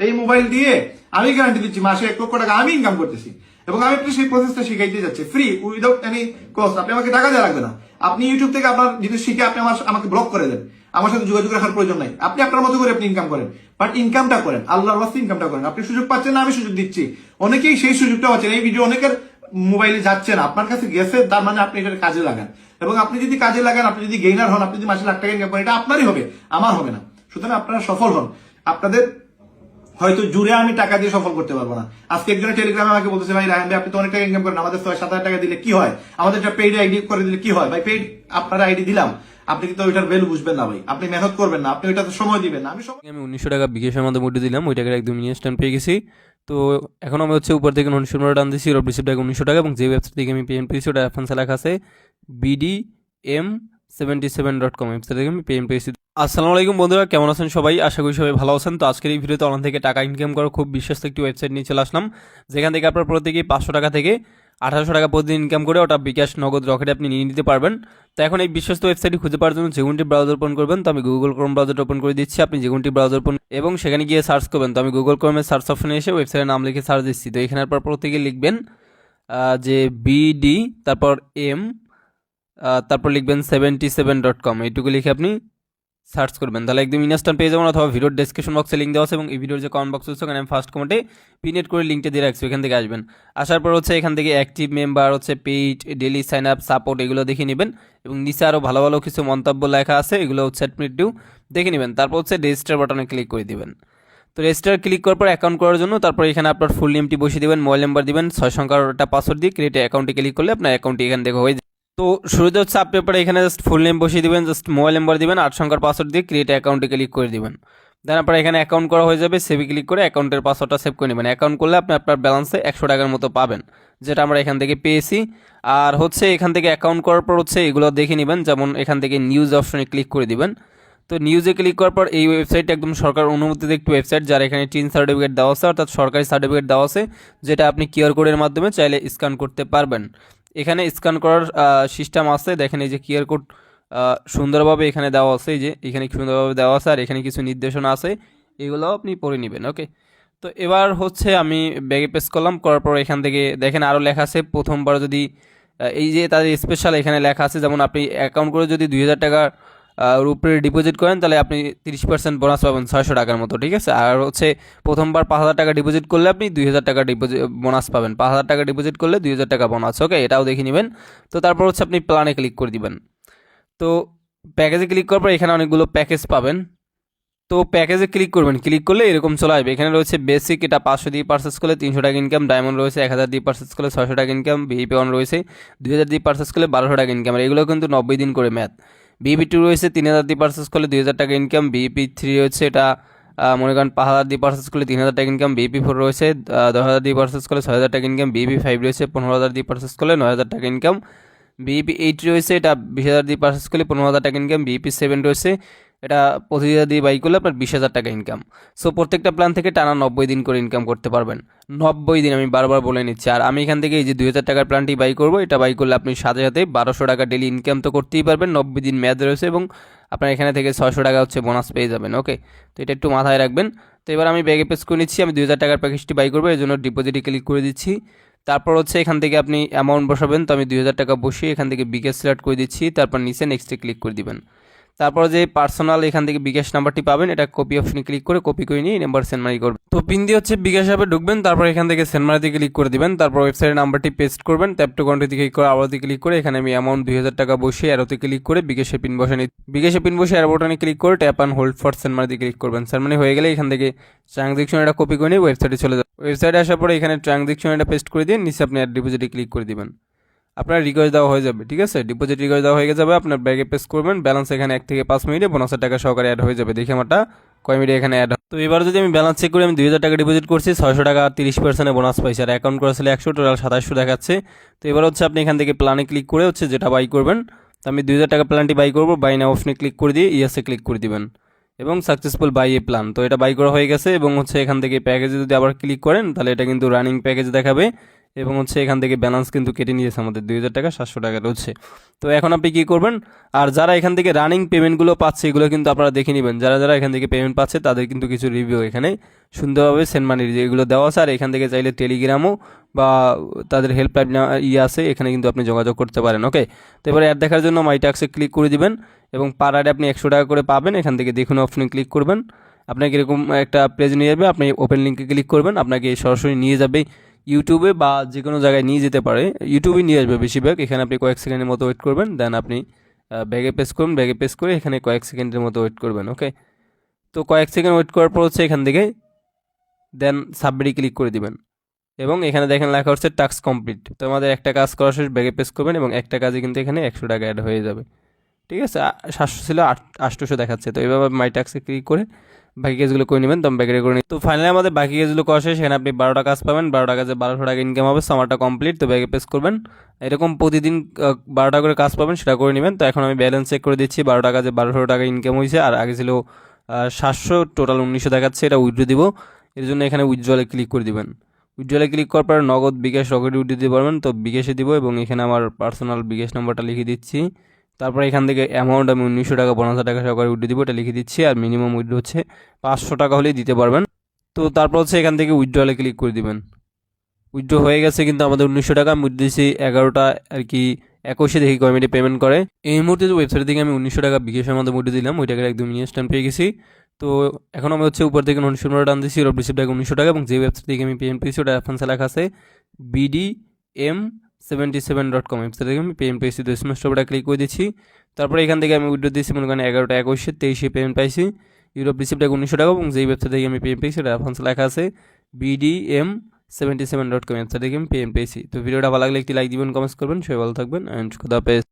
এই মোবাইল দিয়ে আমি গ্যারান্টি দিচ্ছি মাসে 1 লক্ষ টাকা আমি ইনকাম করতেছি, এবং আমি একটু সেই প্রসেসটা শিখাইতে যাচ্ছি ফ্রি উইদাউট এনি কস্ট। আপনি আমাকে টাকা দেওয়া লাগবে না। আপনি ইউটিউব থেকে আপনার যদি শিখে আপনি আমাকে ব্লক করে দেন, আমার সাথে যোগাযোগ রাখার প্রয়োজন নাই। আপনি আপনার মতো করে আপনি ইনকাম করেন, বাট ইনকামটা করেন আল্লাহর ওয়াস্তে, ইনকামটা করেন। আপনি সুযোগ পাচ্ছেন না, আমি সুযোগ দিচ্ছি। অনেকেই সেই সুযোগটা পাচ্ছেন। এই ভিডিও অনেকের মোবাইলে যাচ্ছে না, আপনার কাছে গেছে, তার মানে আপনি এটা কাজে লাগান। এবং আপনি যদি কাজে লাগান, আপনি যদি গেইনার হন, আপনি যদি মাসে লাখ টাকা ইনকাম করেন, এটা আপনারই হবে, আমার হবে না। সুতরাং আপনারা সফল হন। আপনাদের হয়তো জুড়ে আমি টাকা দিয়ে সফল করতে পারবো না। আজকে একজনের টেলিগ্রামে আমাকে বলতেছে, ভাই রায়হান ভাই আপনি তো অনেক টাকা ইনকাম করেন, আমাদের 6-7 হাজার টাকা দিলে কি হয়, আমাদের একটা পেইড আইডি করে দিলে কি হয়। ভাই পেইড আপনার আইডি দিলাম, আপনি কিন্তু ওইটার ভ্যালু বুঝবেন না ভাই, আপনি মেহনত করবেন না, আপনি ওইটাতে সময় দিবেন না। আমি 1900 টাকা বিকাশের মধ্যে মুদ্রা দিলাম, ওই টাকার একদম ইনস্ট্যান্ট পেয়ে গেছি। তো এখন আমি হচ্ছে উপর থেকে 1900 টাকা টান দিচ্ছি, রব রিসিপ্ট 1900 টাকা, এবং যে ওয়েবসাইট থেকে আমি পেমেন্ট পেয়েছি ওটা রেফারেন্সে লেখা আছে bdm77.com, ওয়েবসাইট থেকে আমি পেমেন্ট পেয়েছি। আসসালামু আলাইকুম বন্ধুরা, কেমন আছেন সবাই? আশা করি সবাই ভালো আছেন। তো আজকের এই ভিডিওতে অনলাইন থেকে টাকা ইনকাম করার খুব বিশ্বস্ত একটি ওয়েবসাইট নিয়ে চলে আসলাম, যেখান থেকে আপনার প্রত্যেকেই 500 টাকা থেকে 1800 টাকা প্রতিদিন ইনকাম করে ওটা বিকাশ, নগদ, রকেটে আপনি নিয়ে নিতে পারবেন। তো এখন এই বিশ্বস্ত ওয়েবসাইটটি খুঁজে পাওয়ার জন্য যেগুনটি ব্রাউজার ওপেন করবেন, তো আমি গুগল ক্রোম ব্রাউজার ওপেন করে দিচ্ছি। আপনি যেগুনটি ব্রাউজার ওপেন এবং সেখানে গিয়ে সার্চ করবেন, তো আমি গুগল ক্রোমের সার্চ অপশনে এসে ওয়েবসাইটের নাম লিখে সার্চ দিচ্ছি। তো এখানের পর প্রত্যেকে লিখবেন যে বিডি তারপর এম তারপর লিখবেন 77.com, এইটুকু লিখে আপনি সার্চ করবেন, তাহলে একদম ইনস্ট্যান্ট পেয়ে যাবেন। অথবা ভিডিওর ডেসক্রিপশন বক্সে লিঙ্ক দেওয়া আছে, এবং এই ভিডিওর যে কমেন্ট বক্স আছে ওখানে আমি ফার্স্ট কমেন্টে পিনেট করে লিঙ্কটা দিয়ে রাখছি, ওখান থেকে আসবেন। আসার পর হচ্ছে এখান থেকে অ্যাক্টিভ মেম্বার, হচ্ছে paid, daily sign up, support, এগুলো দেখে নেবেন। এবং নিচে আরও ভালো ভালো কিছু মন্তব্য লেখা আছে, এগুলো হচ্ছে একটু দেখে নেবেন। তারপর হচ্ছে রেজিস্টার বাটনে ক্লিক করে দিবেন। তো রেজিস্টার ক্লিক করার পর অ্যাকাউন্ট করার জন্য তারপর এখানে আপনার ফুল নেমটি বসিয়ে দেবেন, মোবাইল নাম্বার দিবেন, 6 সংখ্যার একটা পাসওয়ার্ড দিয়ে ক্রিয়েট অ্যাকাউন্টে ক্লিক করলে আপনার অ্যাকাউন্টটি এখান থেকে হয়ে যায়। তো শুরুতে হচ্ছে আপনি পরে এখানে জাস্ট ফুল নেম বসিয়ে দিবেন, জাস্ট মোবাইল নাম্বার দিবেন, 8 সংখ্যার পাসওয়ার্ড দিয়ে ক্রিয়েট অ্যাকাউন্টে ক্লিক করে দিবেন। দেন আপনার এখানে অ্যাকাউন্ট করা হয়ে যাবে, সেভে ক্লিক করে অ্যাকাউন্টের পাসওয়ার্ডটা সেভ করে নেবেন। অ্যাকাউন্ট করলে আপনি আপনার ব্যালেন্সে 100 টাকার মতো পাবেন, যেটা আমরা এখান থেকে পেয়েছি। আর হচ্ছে এখান থেকে অ্যাকাউন্ট করার পর হচ্ছে এগুলো দেখে নেবেন, যেমন এখান থেকে নিউজ অপশনে ক্লিক করে দিবেন। তো নিউজে ক্লিক করার পর এই ওয়েবসাইটটা একদম সরকার অনুমোদিত একটি ওয়েবসাইট, যার এখানে টিন সার্টিফিকেট দেওয়া আছে, অর্থাৎ সরকারি সার্টিফিকেট দেওয়া আছে, যেটা আপনি কিউআর কোডের মাধ্যমে চাইলে স্ক্যান করতে পারবেন। এখানে স্ক্যান করার সিস্টেম আছে, দেখেন এই যে কিউআর কোড সুন্দরভাবে এখানে দেওয়া আছে, এই যে এখানে সুন্দরভাবে দেওয়া আছে, আর এখানে কিছু নির্দেশনা আছে, এগুলো আপনি পড়ে নেবেন। ওকে, তো এবার হচ্ছে আমি ব্যাগে পেস্ট করলাম, করার পর এখান থেকে দেখেন আরও লেখা আছে, প্রথমবার যদি এই যে তাদের স্পেশাল এখানে লেখা আছে, যেমন আপনি অ্যাকাউন্ট করে যদি 2000 টাকার উপরে ডিপোজিট করেন, তাহলে আপনি 30% বোনাস পাবেন 600 টাকার মতো, ঠিক আছে। আর হচ্ছে প্রথমবার 5000 টাকা ডিপোজিট করলে আপনি 2000 টাকা ডিপোজিট বোনাস পাবেন, 5000 টাকা ডিপোজিট করলে 2000 টাকা বোনাস। ওকে, এটাও দেখে নেবেন। তো তারপর হচ্ছে আপনি প্ল্যানে ক্লিক করে দিবেন। তো প্যাকেজে ক্লিক করার পর এখানে অনেকগুলো প্যাকেজ পাবেন। তো প্যাকেজে ক্লিক করবেন, ক্লিক করলে এরকম চলে আসবে। এখানে রয়েছে বেসিক, এটা 500 দিয়ে পারচেস করলে 300 টাকা ইনকাম, ডায়মন্ড রয়েছে 1000 দিয়ে পারচেস করলে 600 টাকা ইনকাম, ভিপি ওয়ান রয়েছে 2000 দিয়ে পারচেস করলে 1200 টাকা ইনকাম, আর এগুলো কিন্তু 90 দিন করে ম্যাথ। বিপি টু রয়েছে 3000 দিয়ে পারচেস করলে 2000 টাকা ইনকাম, বিপি থ্রি রয়েছে এটা মনে করেন 5000 দিয়ে পারচেস করলে 3000 টাকা ইনকাম, বিপি ফোর রয়েছে 10000 দিয়ে পারচেস করলে 6000 টাকা ইনকাম, বিপি ফাইভ রয়েছে 15000 দিয়ে পারচেস করলে 9000 টাকা ইনকাম, বিপি এইট রয়েছে এটা 20000 দিয়ে পারচেস করলে 15000 টাকা ইনকাম, বিপি সেভেন রয়েছে এটা 25000 দিয়ে বাই করলে আপনার 20000 টাকা ইনকাম। সো প্রত্যেকটা প্ল্যান থেকে টানা 90 দিন করে ইনকাম করতে পারবেন, 90 দিন, আমি বারবার বলে নিচ্ছি। আর আমি এখান থেকে এই যে 2000 টাকার প্ল্যানটি বাই করবো, এটা বাই করলে আপনি সাথে সাথে 1200 টাকা ডেলি ইনকাম তো করতেই পারবেন, 90 দিন মেয়াদ রয়েছে, এবং আপনার এখানে থেকে 600 টাকা হচ্ছে বোনাস পেয়ে যাবেন। ওকে, তো এটা একটু মাথায় রাখবেন। তো এবার আমি ব্যাগে পেস করে নিচ্ছি, আমি 2000 টাকার প্যাকেজটি বাই করবো, এই জন্য ডিপোজিটে ক্লিক করে দিচ্ছি। তারপর হচ্ছে এখান থেকে আপনি অ্যামাউন্ট বসাবেন, তো আমি 2000 টাকা বসিয়ে এখান থেকে বিকাশ সিলেক্ট করে দিচ্ছি, তারপর নিচে নেক্সটে ক্লিক করে দিবেন। তারপর যে পার্সোনাল এখান থেকে বিকাশ নাম্বারটি পাবেন, এটা কপি অপশনে ক্লিক করে কপি করে নিয়ে নাম্বার সেন্ড মানি করবেন। তো পিন দিয়ে হচ্ছে বিকাশ অ্যাপে ঢুকবেন, তারপর এখান থেকে সেন্ড মানিতে ক্লিক করে দিবেন, তারপর ওয়েবসাইটের নাম্বারটি পেস্ট করবেন, ট্যাপ টু কন্টিনিউ ক্লিক করে আবারও ক্লিক করে এখানে আমি অ্যামাউন্ট 2000 টাকা বসিয়ে অ্যারোতে ক্লিক করে বিকাশে পিন বসানি, বিকাশে পিন বসে অ্যারো বাটনে ক্লিক করে tap and hold for send মানিতে ক্লিক করবেন। সেন্ড মানি হয়ে গেলে এখান থেকে ট্রানজ্যাকশন এটা কপি করে নিয়ে ওয়েবসাইটে চলে যাবে। ওয়েবসাইটে আসার পরে এখানে ট্রানজ্যাকশন এটা পেস্ট করে দিয়ে নিচে আপনি ডিপোজিটে ক্লিক করে দিবেন, আপনার রিকোয়েস্ট দেওয়া হয়ে যাবে, ঠিক আছে। ডিপোজিট রিকোয়েস্ট দেওয়া হয়ে যাবে, আপনার ব্যাগে পেস করবেন, ব্যালেন্স এখানে 1 থেকে 5 মিনিটে বোনাসের টাকা সহকারে অ্যাড হয়ে যাবে। দেখি আমারটা কয় মিনিটে এখানে অ্যাড। তো এবার যদি আমি ব্যালেন্স চেক করি, আমি 2000 টাকা ডিপোজিট করছি, 600 টাকা 30% বোনাস পাইছি, আর অ্যাকাউন্ট করেছিল 100, টোটাল 2700 দেখাচ্ছে। তো এবার হচ্ছে আপনি এখান থেকে প্ল্যানে ক্লিক করে হচ্ছে যেটা বাই করবেন, তো আমি 2000 টাকা প্ল্যানটি বাই করবো, বাই নাও অপশনে ক্লিক করে দিয়ে ইয়েসে ক্লিক করে দিবেন, এবং সাকসেসফুল বাই এ প্ল্যান। তো এটা বাই করা হয়ে গেছে, এবং হচ্ছে এখান থেকে প্যাকেজে যদি আবার ক্লিক করেন তাহলে এটা কিন্তু রানিং প্যাকেজ দেখাবে, এবং হচ্ছে এখান থেকে ব্যালেন্স কিন্তু কেটে নিয়েছে আমাদের 2000 টাকা 700 টাকা রয়েছে। তো এখন আপনি কি করবেন, আর যারা এখান থেকে রানিং পেমেন্টগুলো পাচ্ছে এগুলো কিন্তু আপনারা দেখে নেবেন, যারা যারা এখান থেকে পেমেন্ট পাচ্ছে তাদের কিন্তু কিছু রিভিউ এখানে সুন্দরভাবে সেন্ড মানির যেগুলো দেওয়া আছে, আর এখান থেকে চাইলে টেলিগ্রামও বা তাদের হেল্পলাইন আছে, এখানে কিন্তু আপনি যোগাযোগ করতে পারেন। ওকে, তো এবারে অ্যাড দেখার জন্য মাই ট্যাক্সে ক্লিক করে দিবেন এবং পার আইডি আপনি 100 টাকা করে পাবেন। এখান থেকে দেখুন অপশনে ক্লিক করবেন, আপনাকে এরকম একটা পেজ নিয়ে যাবে, আপনি ওপেন লিঙ্কে ক্লিক করবেন, আপনাকে সরাসরি নিয়ে যাবে ইউটিউবে বা যে কোনো জায়গায় নিয়ে যেতে পারে, ইউটিউবে নিয়ে আসবে বেশিরভাগ। এখানে আপনি কয়েক সেকেন্ডের মতো ওয়েট করবেন, দেন আপনি ব্যাগে পেস করুন, ব্যাগে পেস করে এখানে কয়েক সেকেন্ডের মতো ওয়েট করবেন। ওকে, তো কয়েক সেকেন্ড ওয়েট করার পর হচ্ছে এখান থেকে দেন সাবমিটে ক্লিক করে দিবেন এবং এখানে দেখেন লেখা হচ্ছে টাস্ক কমপ্লিট। তো আমাদের একটা কাজ করা শেষ, ব্যাগে পেস করবেন এবং একটা কাজে কিন্তু এখানে 100 টাকা অ্যাড হয়ে যাবে। ঠিক আছে, 700 ছিল 800 দেখাচ্ছে। তো এইভাবে মাই টাস্কে ক্লিক করে বাকি কাজগুলো করে নেবেন, তো আমি ব্যাগে করে নিই। তো ফাইনালি আমাদের বাকি কাজগুলো করা শেষ, এখানে আপনি 12টা কাজ পাবেন, 12টা কাজে 1200 টাকা ইনকাম হবে। আমারটা কমপ্লিট, তো ব্যাগে পেস করবেন, এরকম প্রতিদিন 12টা করে কাজ পাবেন, সেটা করে নেবেন। তো এখন আমি ব্যালেন্স চেক করে দিচ্ছি, 12টা কাজে 1200 টাকা ইনকাম হয়েছে, আর আগে ছিল 700, টোটাল 1900 দেখাচ্ছে। এটা উইথড্র দিব, এর জন্য এখানে উইথড্রলে ক্লিক করে দিবেন। উইথড্রলে ক্লিক করার পর নগদ, বিকাশ, রকেটে উইথড্র দিতে পারবেন। তো বিকাশে দিব এবং এখানে আমার পার্সোনাল বিকাশ নাম্বারটা লিখে দিচ্ছি। তারপর এখান থেকে অ্যামাউন্ট আমি 1900 টাকা 5000 টাকা সহকারে উইথড্র দিব, এটা লিখে দিচ্ছি। আর মিনিমাম উইথড্র হচ্ছে 500 টাকা হলেই দিতে পারবেন। তো তারপর হচ্ছে এখান থেকে উইথড্রলে ক্লিক করে দিবেন। উইথড্র হয়ে গেছে কিন্তু আমাদের 1900 টাকা, আমি উইথড্র দিয়েছি 11টা আর কি 21 দেখি কয় মিনিটে পেমেন্ট করে। এই মুহূর্তে যে ওয়েবসাইট থেকে আমি 1900 টাকা বিকাশের মধ্যে উইথড্র দিলাম, ওই টাকার একদম ইনস্ট্যান্ট পেয়ে গেছি। তো এখন আমি হচ্ছে উপর থেকে 1900 টাকা টান দিচ্ছি, রিসিভ টাকা 1900 টাকা, এবং যে ওয়েবসাইট থেকে আমি পেমেন্ট পেয়েছি ওটা রেফারেন্সে লেখা আছে bdm77.com, ওয়েবসাইট থেকে আমি পেমেন্ট পেয়েছি। তো স্মার্ট ওটা ক্লিক করে দিচ্ছি। তারপরে এখান থেকে আমি উইথড্র দিয়েছি মনে করেন 11টা 21 23 পেমেন্ট পাইছি, রিসিভ টাকা 1900 টাকা, এবং যেই ওয়েবসাইট থেকে আমি পেমেন্ট পেয়েছি ওটা রেফারেন্সে লেখা আছে bdm77.com, ওয়েবসাইট থেকে আমি পেমেন্ট পেয়েছি। তো ভিডিওটা ভালো লাগলে একটি লাইক দিবেন, কমেন্টস করবেন, সবাই ভালো থাকবেন, অ্যান্ড খুদা হাফেজ।